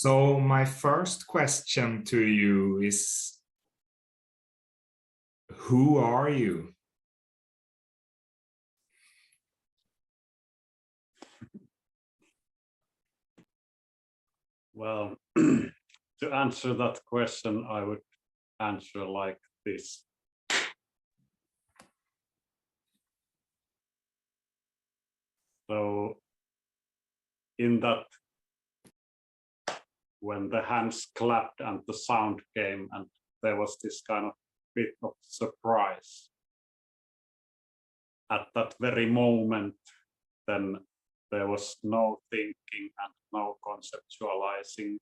So my first question to you is, who are you? Well, to answer that question, I would answer like this. So in that, when the hands clapped and the sound came and there was this kind of bit of surprise, at that very moment, then there was no thinking and no conceptualizing,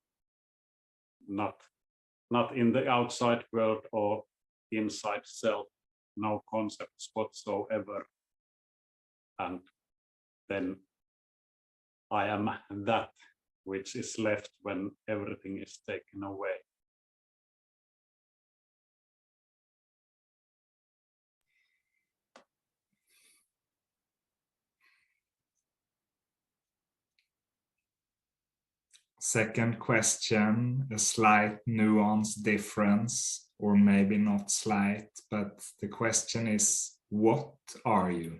not in the outside world or inside self, no concepts whatsoever. And then I am that which is left when everything is taken away. Second question, a slight nuance difference, or maybe not slight, but the question is, what are you?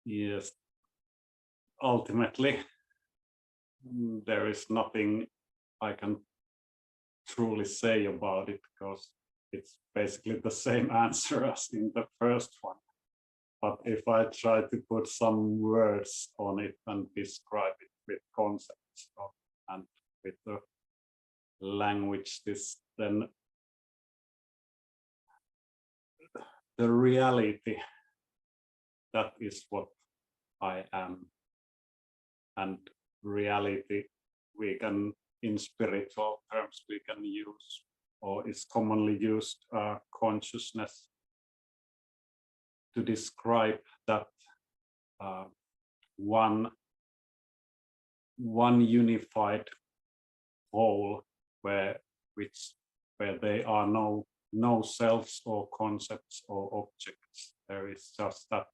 Yes, ultimately, there is nothing I can truly say about it because it's basically the same answer as in the first one. But if I try to put some words on it and describe it with concepts and with the language, then the reality, that is what I am. And reality, we can, in spiritual terms, we can use, or is commonly used, consciousness to describe that one unified whole where there are no selves or concepts or objects. There is just that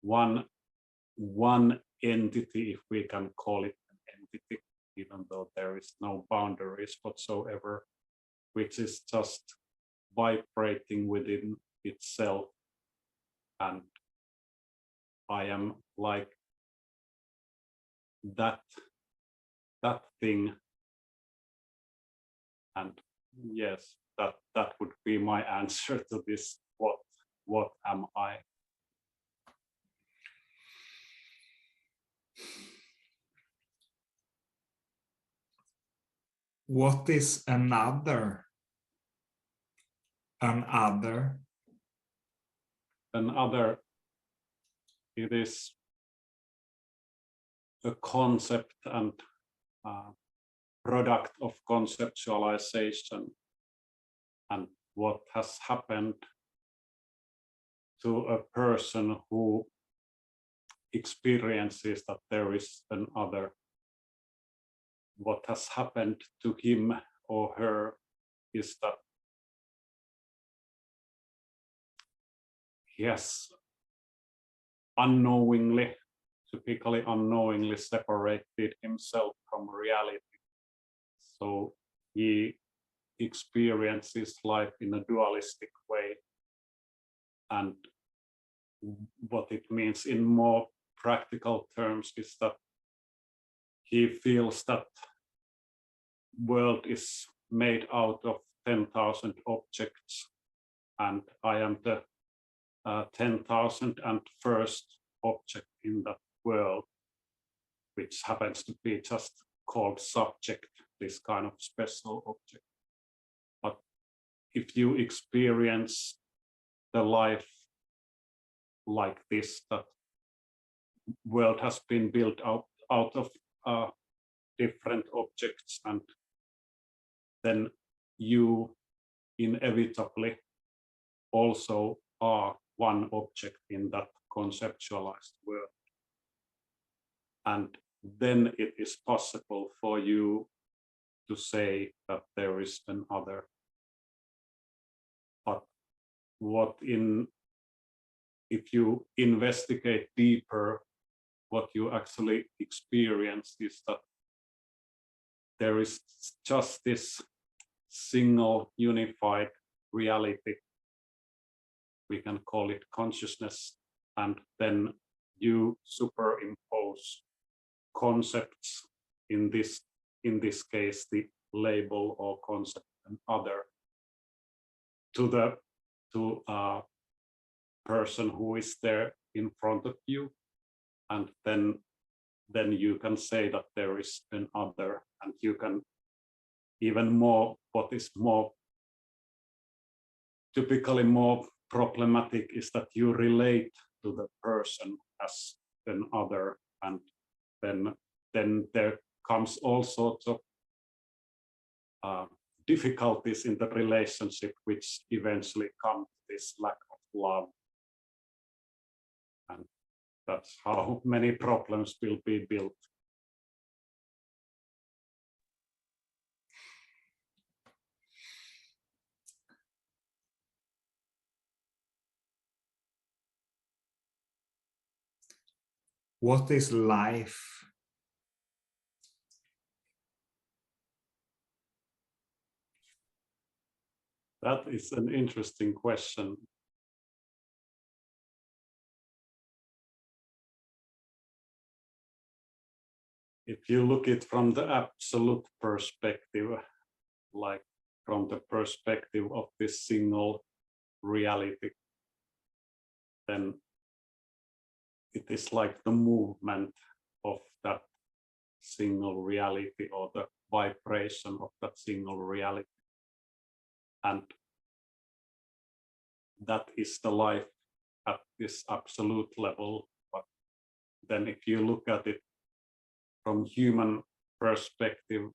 one entity, if we can call it an entity, even though there is no boundaries whatsoever, which is just vibrating within itself. And I am like that thing. And yes, that would be my answer to this. What am I? What is another? Another? Another, it is a concept and product of conceptualization, and what has happened to a person who experiences that there is an other. What has happened to him or her is that he has typically unknowingly separated himself from reality. So he experiences life in a dualistic way. And what it means in more practical terms is that he feels that world is made out of 10,000 objects, and I am the 10,001st object in that world, which happens to be just called subject, this kind of special object. But if you experience the life like this, that world has been built out of different objects, and then you inevitably also are one object in that conceptualized world. And then it is possible for you to say that there is an other. But if you investigate deeper, what you actually experience is that there is just this single unified reality. We can call it consciousness, and then you superimpose concepts, in this case the label or concept and other, to a person who is there in front of you, and then you can say that there is an other, and you can even more, what is more typically more problematic is that you relate to the person as an other, and then there comes all sorts of difficulties in the relationship, which eventually come to this lack of love. And that's how many problems will be built. What is life? That is an interesting question. If you look it from the absolute perspective, like from the perspective of this single reality, then it is like the movement of that single reality, or the vibration of that single reality. And that is the life at this absolute level. But then if you look at it from human perspective,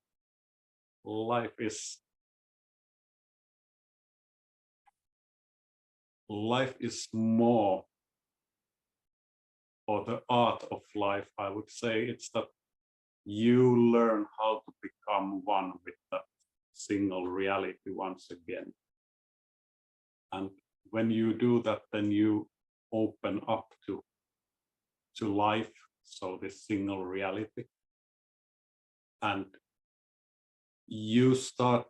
life is more, or the art of life, I would say, it's that you learn how to become one with that single reality once again. And when you do that, then you open up to life, so this single reality, and you start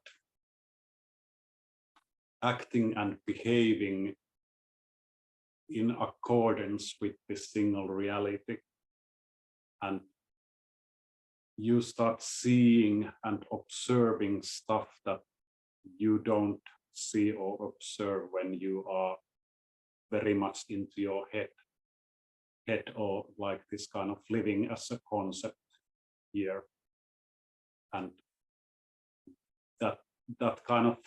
acting and behaving in accordance with this single reality, and you start seeing and observing stuff that you don't see or observe when you are very much into your head, or like this kind of living as a concept here. And that kind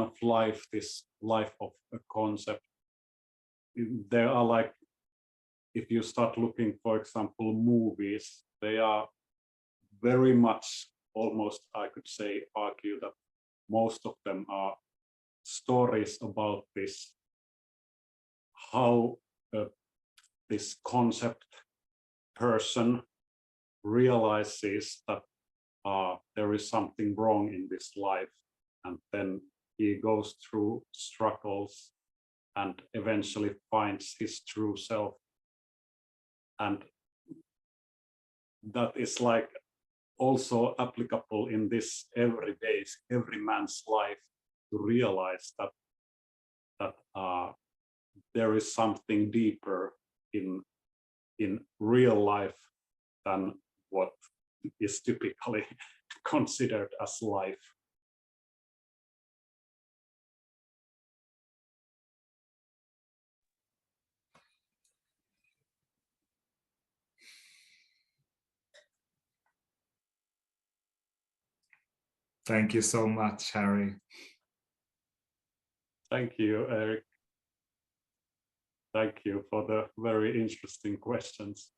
of life, this life of a concept, there are, like, if you start looking, for example, movies, they are very much, almost I could say, argue that most of them are stories about this, how this concept person realizes that there is something wrong in this life, and then he goes through struggles and eventually finds his true self. And that is like also applicable in this every man's life, to realize that there is something deeper in real life than what is typically considered as life. Thank you so much, Harri. Thank you, Eric. Thank you for the very interesting questions.